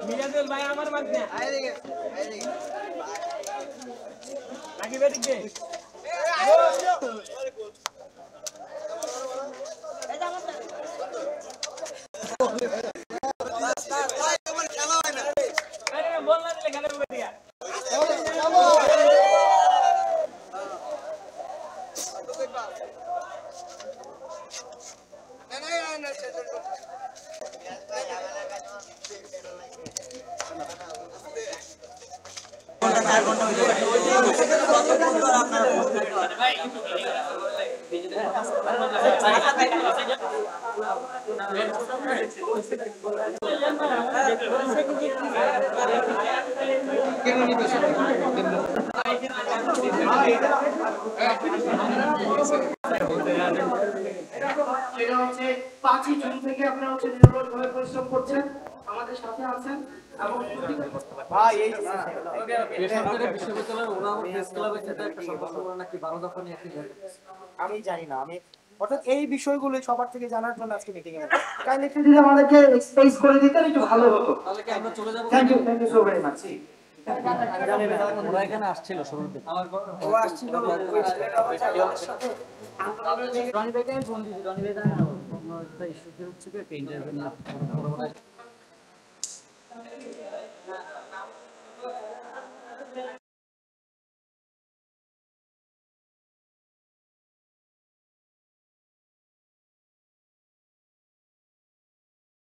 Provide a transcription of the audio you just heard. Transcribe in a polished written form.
মিরাজুল ভাই আমার মাঝ না নাকি বেদিক দে বল না দিলে খেলা দিয়া সেটা হচ্ছে 5ই জুন থেকে আপনারা হচ্ছে নিরলসভাবে পরিশ্রম করছেন, আমাদের সাথে আছেন এবং ভাই এই বেসরকারি বিশ্ববিদ্যালয়ের ওনার প্রেস ক্লাবের সাথে একটা সম্পর্ক নাকি 12 দফা নিয়ে একটি আমি জানি না, আমি অর্থাৎ এই বিষয়গুলো সবার থেকে জানার জন্য আজকে মিটিং এ কাইন্ডলি একটু যদি আমাদেরকে এক্সপ্লেইন করে দিতেন একটু ভালো হতো। তাহলে কি আমরা চলে যাব? Thank you so very much. জানি না ওরা এখানে আসছিল শুরুতে ও আসছিল রনি ভাইকে ফোন দিয়েছি, রনি ভাই জানেন না ইস্যু হচ্ছে পেইন্টার